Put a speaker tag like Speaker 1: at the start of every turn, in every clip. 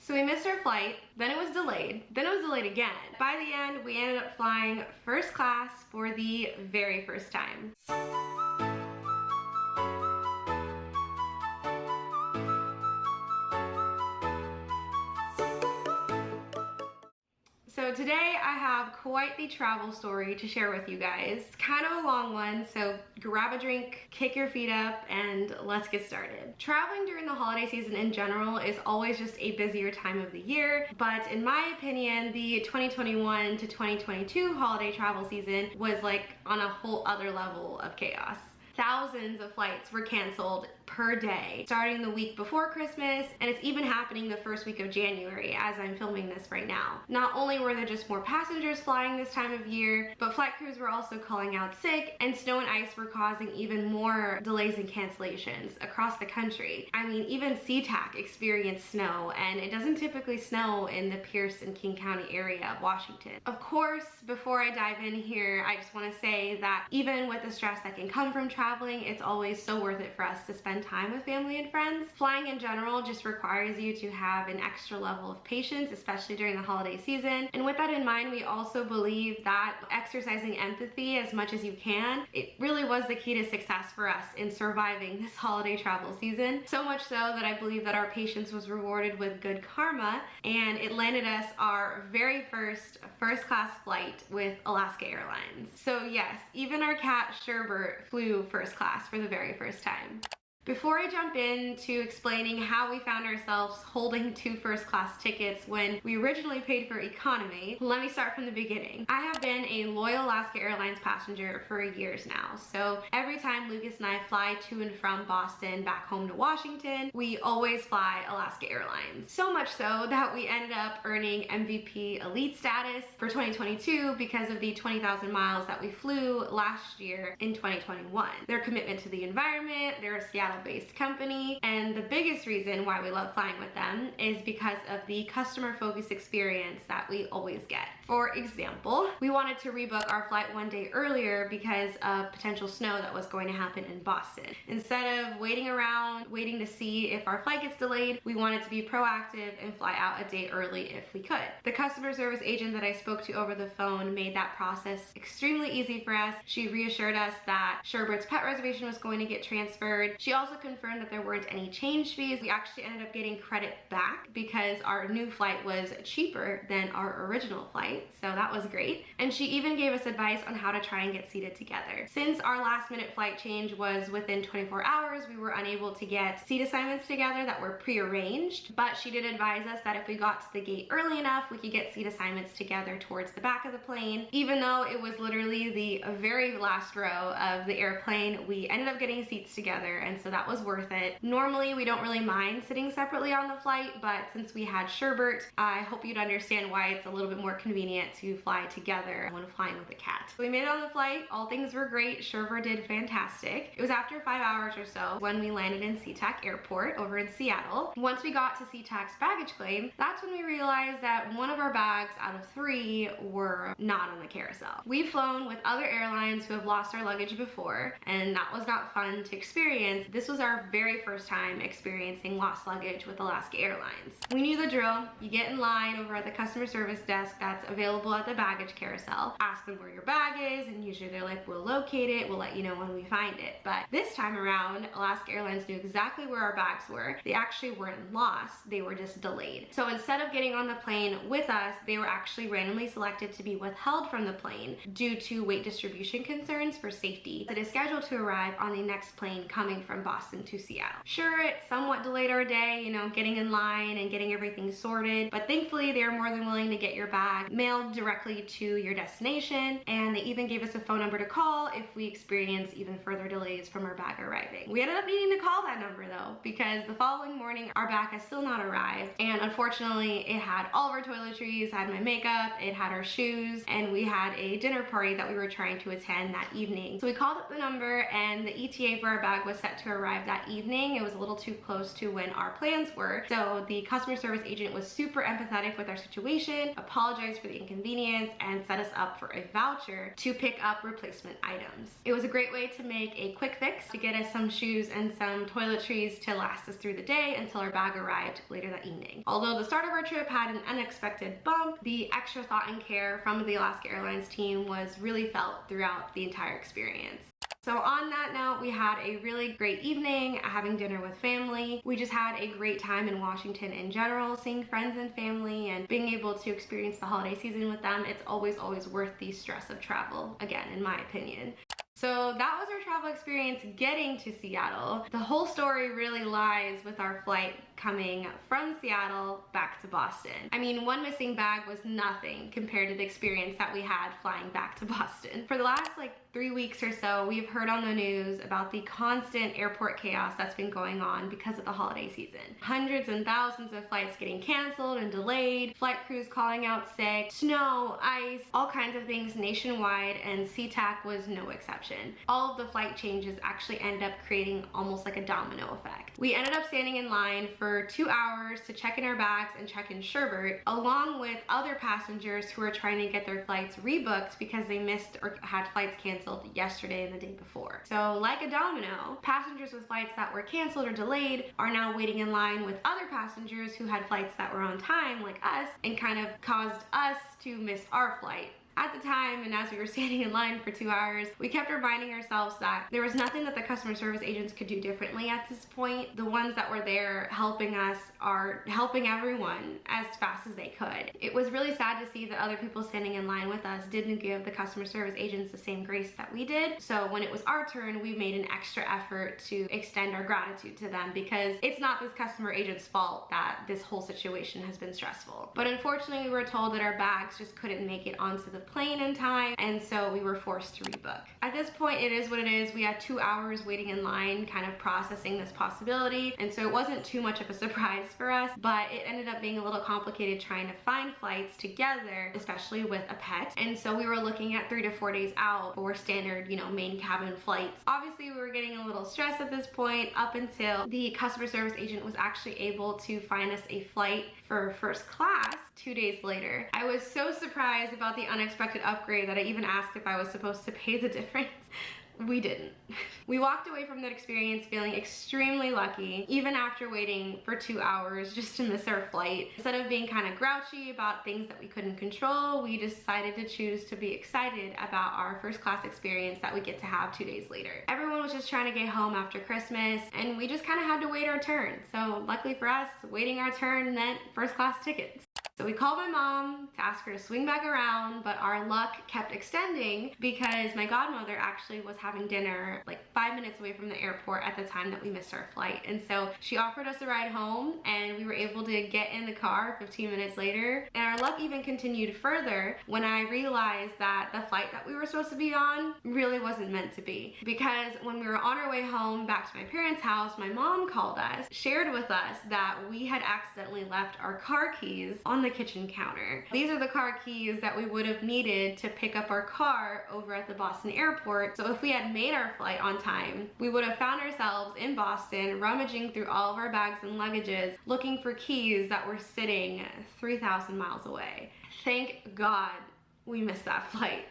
Speaker 1: So we missed our flight, then it was delayed, then it was delayed again. By the end, we ended up flying first class for the very first time. So today I have quite the travel story to share with you guys. It's kind of a long one, so grab a drink, kick your feet up, and let's get started. Traveling during the holiday season in general is always just a busier time of the year, but in my opinion, the 2021 to 2022 holiday travel season was like on a whole other level of chaos. Thousands of flights were canceled per day, starting the week before Christmas, and it's even happening the first week of January as I'm filming this right now. Not only were there just more passengers flying this time of year, but flight crews were also calling out sick, and snow and ice were causing even more delays and cancellations across the country. I mean, even SeaTac experienced snow, and it doesn't typically snow in the Pierce and King County area of Washington. Of course, before I dive in here, I just want to say that even with the stress that can come from traveling, it's always so worth it for us to spend time with family and friends. Flying in general just requires you to have an extra level of patience, especially during the holiday season. And with that in mind, we also believe that exercising empathy as much as you can, it really was the key to success for us in surviving this holiday travel season. So much so that I believe that our patience was rewarded with good karma, and it landed us our very first class flight with Alaska Airlines. So yes, even our cat Sherbert flew first class for the very first time. Before I jump into explaining how we found ourselves holding 2 first class tickets when we originally paid for economy, let me start from the beginning. I have been a loyal Alaska Airlines passenger for years now, so every time Lucas and I fly to and from Boston back home to Washington, we always fly Alaska Airlines. So much so that we ended up earning MVP elite status for 2022 because of the 20,000 miles that we flew last year in 2021. Their commitment to the environment, their Seattle based company, and the biggest reason why we love flying with them is because of the customer focused experience that we always get. For example, we wanted to rebook our flight one day earlier because of potential snow that was going to happen in Boston. Instead of waiting around, waiting to see if our flight gets delayed, we wanted to be proactive and fly out a day early if we could. The customer service agent that I spoke to over the phone made that process extremely easy for us. She reassured us that Sherbert's pet reservation was going to get transferred. She also confirmed that there weren't any change fees. We actually ended up getting credit back because our new flight was cheaper than our original flight, so that was great. And she even gave us advice on how to try and get seated together. Since our last minute flight change was within 24 hours, we were unable to get seat assignments together that were pre-arranged, but she did advise us that if we got to the gate early enough, we could get seat assignments together towards the back of the plane. Even though it was literally the very last row of the airplane, we ended up getting seats together, and so that was worth it. Normally, we don't really mind sitting separately on the flight, but since we had Sherbert, I hope you'd understand why it's a little bit more convenient to fly together when flying with a cat. So we made it on the flight. All things were great. Sherbert did fantastic. It was after 5 hours or so when we landed in SeaTac Airport over in Seattle. Once we got to SeaTac's baggage claim, that's when we realized that one of our bags out of 3 were not on the carousel. We've flown with other airlines who have lost our luggage before, and that was not fun to experience. This was our very first time experiencing lost luggage with Alaska Airlines. We knew the drill. You get in line over at the customer service desk that's available at the baggage carousel, ask them where your bag is, and usually they're like, we'll locate it, we'll let you know when we find it. But this time around, Alaska Airlines knew exactly where our bags were. They actually weren't lost, they were just delayed. So instead of getting on the plane with us, they were actually randomly selected to be withheld from the plane due to weight distribution concerns for safety. It is scheduled to arrive on the next plane coming from Boston to Seattle. Sure, it somewhat delayed our day, you know, getting in line and getting everything sorted, but thankfully they were more than willing to get your bag mailed directly to your destination, and they even gave us a phone number to call if we experience even further delays from our bag arriving. We ended up needing to call that number though, because the following morning our bag has still not arrived, and unfortunately it had all of our toiletries, had my makeup, it had our shoes, and we had a dinner party that we were trying to attend that evening. So we called up the number, and the ETA for our bag was set to arrive that evening. It was a little too close to when our plans were. So the customer service agent was super empathetic with our situation, apologized for the inconvenience, and set us up for a voucher to pick up replacement items. It was a great way to make a quick fix to get us some shoes and some toiletries to last us through the day until our bag arrived later that evening. Although the start of our trip had an unexpected bump, the extra thought and care from the Alaska Airlines team was really felt throughout the entire experience. So on that note, we had a really great evening having dinner with family. We just had a great time in Washington in general, seeing friends and family and being able to experience the holiday season with them. It's always worth the stress of travel, again, in my opinion. So that was our travel experience getting to Seattle. The whole story really lies with our flight coming from Seattle back to Boston. I mean, one missing bag was nothing compared to the experience that we had flying back to Boston. For the last 3 weeks or so, we've heard on the news about the constant airport chaos that's been going on because of the holiday season. Hundreds and thousands of flights getting canceled and delayed, flight crews calling out sick, snow, ice, all kinds of things nationwide, and SeaTac was no exception. All of the flight changes actually ended up creating almost like a domino effect. We ended up standing in line for 2 hours to check in our bags and check in sherbet, along with other passengers who were trying to get their flights rebooked because they missed or had flights canceled yesterday and the day before. So like a domino, passengers with flights that were canceled or delayed are now waiting in line with other passengers who had flights that were on time like us and kind of caused us to miss our flight. At the time, and as we were standing in line for 2 hours, we kept reminding ourselves that there was nothing that the customer service agents could do differently at this point. The ones that were there helping us are helping everyone as fast as they could. It was really sad to see that other people standing in line with us didn't give the customer service agents the same grace that we did. So when it was our turn, we made an extra effort to extend our gratitude to them, because it's not this customer agent's fault that this whole situation has been stressful. But unfortunately, we were told that our bags just couldn't make it onto the plane in time, and so we were forced to rebook. At this point, it is what it is. We had 2 hours waiting in line, kind of processing this possibility, and so it wasn't too much of a surprise for us, but it ended up being a little complicated trying to find flights together, especially with a pet. And so we were looking at 3 to 4 days out for standard, main cabin flights. Obviously, we were getting a little stressed at this point, up until the customer service agent was actually able to find us a flight for first class 2 days later. I was so surprised about the unexpected upgrade that I even asked if I was supposed to pay the difference. We didn't. We walked away from that experience feeling extremely lucky, even after waiting for 2 hours just to miss our flight. Instead of being kind of grouchy about things that we couldn't control, we decided to choose to be excited about our first class experience that we get to have 2 days later. Everyone was just trying to get home after Christmas, and we just kind of had to wait our turn. So luckily for us, waiting our turn meant first class tickets. So we called my mom to ask her to swing back around, but our luck kept extending because my godmother actually was having dinner 5 minutes away from the airport at the time that we missed our flight. And so she offered us a ride home, and we were able to get in the car 15 minutes later. And our luck even continued further when I realized that the flight that we were supposed to be on really wasn't meant to be. Because when we were on our way home back to my parents' house, my mom called us, shared with us that we had accidentally left our car keys on the kitchen counter. These are the car keys that we would have needed to pick up our car over at the Boston airport. So if we had made our flight on time, we would have found ourselves in Boston rummaging through all of our bags and luggages looking for keys that were sitting 3,000 miles away. Thank God we missed that flight.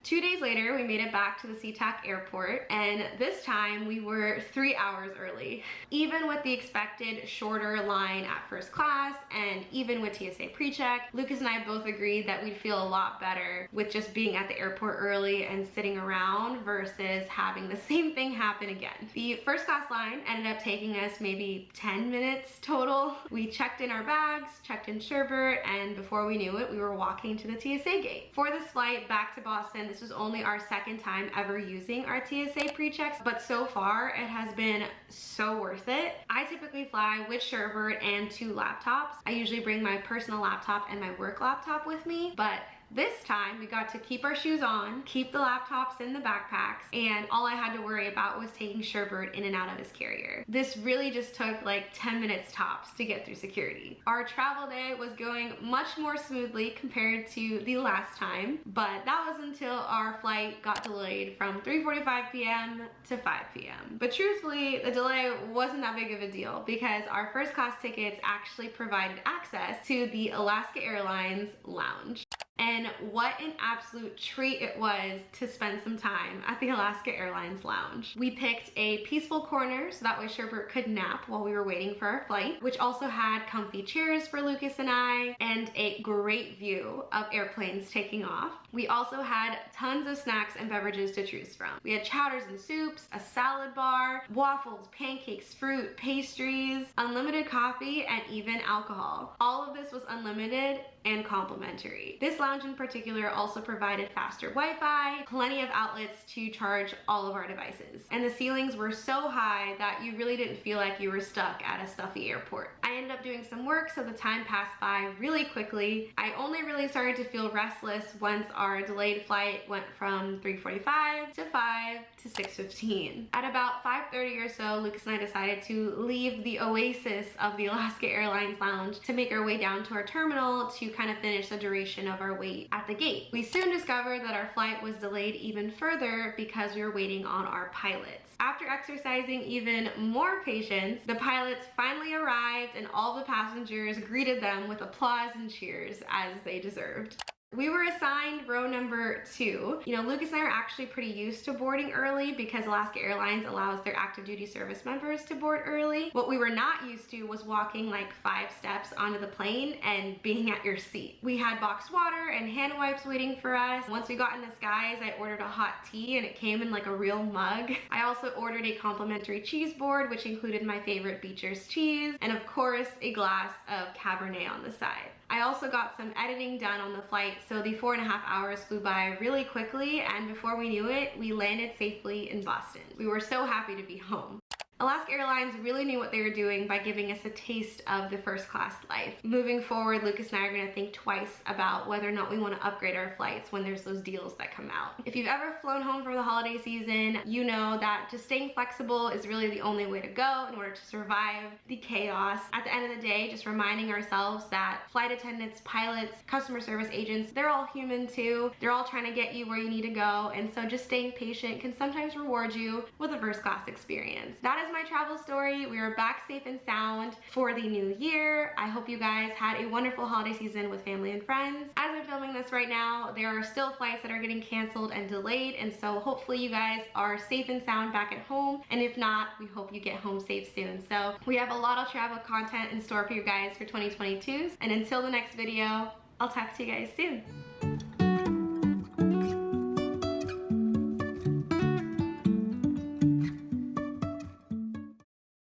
Speaker 1: 2 days later, we made it back to the SeaTac airport, and this time we were 3 hours early. Even with the expected shorter line at first class, and even with TSA Pre-check, Lucas and I both agreed that we'd feel a lot better with just being at the airport early and sitting around versus having the same thing happen again. The first class line ended up taking us maybe 10 minutes total. We checked in our bags, checked in sherbet, and before we knew it, we were walking to the TSA gate. For this flight back to Boston, this was only our second time ever using our TSA pre-checks, but so far it has been so worth it. I typically fly with sherbet and 2 laptops. I usually bring my personal laptop and my work laptop with me, but This time we got to keep our shoes on, keep the laptops in the backpacks, and all I had to worry about was taking Sherbert in and out of his carrier. This really just took like 10 minutes tops to get through security. Our travel day was going much more smoothly compared to the last time, but that was until our flight got delayed from 3:45 p.m. to 5 p.m. But truthfully, the delay wasn't that big of a deal because our first class tickets actually provided access to the Alaska Airlines Lounge. And what an absolute treat it was to spend some time at the Alaska Airlines Lounge. We picked a peaceful corner so that way Sherbert could nap while we were waiting for our flight, which also had comfy chairs for Lucas and I and a great view of airplanes taking off. We also had tons of snacks and beverages to choose from. We had chowders and soups, a salad bar, waffles, pancakes, fruit, pastries, unlimited coffee, and even alcohol. All of this was unlimited and complimentary. This lounge in particular also provided faster Wi-Fi, plenty of outlets to charge all of our devices, and the ceilings were so high that you really didn't feel like you were stuck at a stuffy airport. I ended up doing some work, so the time passed by really quickly. I only really started to feel restless once our delayed flight went from 3:45 to 5 to 6:15. At about 5:30 or so, Lucas and I decided to leave the oasis of the Alaska Airlines Lounge to make our way down to our terminal to kind of finish the duration of our wait at the gate. We soon discovered that our flight was delayed even further because we were waiting on our pilots. After exercising even more patience, the pilots finally arrived and all the passengers greeted them with applause and cheers as they deserved. We were assigned row number 2. You know, Lucas and I are actually pretty used to boarding early because Alaska Airlines allows their active duty service members to board early. What we were not used to was walking like 5 steps onto the plane and being at your seat. We had boxed water and hand wipes waiting for us. Once we got in the skies, I ordered a hot tea and it came in like a real mug. I also ordered a complimentary cheese board, which included my favorite Beecher's cheese, and of course, a glass of Cabernet on the side. I also got some editing done on the flight, so the 4.5 hours flew by really quickly, and before we knew it, we landed safely in Boston. We were so happy to be home. Alaska Airlines really knew what they were doing by giving us a taste of the first class life. Moving forward, Lucas and I are going to think twice about whether or not we want to upgrade our flights when there's those deals that come out. If you've ever flown home for the holiday season, you know that just staying flexible is really the only way to go in order to survive the chaos. At the end of the day, just reminding ourselves that flight attendants, pilots, customer service agents, they're all human too. They're all trying to get you where you need to go, and so just staying patient can sometimes reward you with a first class experience. That is my travel story. We are back safe and sound for the new year. I hope you guys had a wonderful holiday season with family and friends. As I'm filming this right now, there are still flights that are getting canceled and delayed, and so hopefully you guys are safe and sound back at home, and if not, we hope you get home safe soon. So we have a lot of travel content in store for you guys for 2022, and until the next video, I'll talk to you guys soon.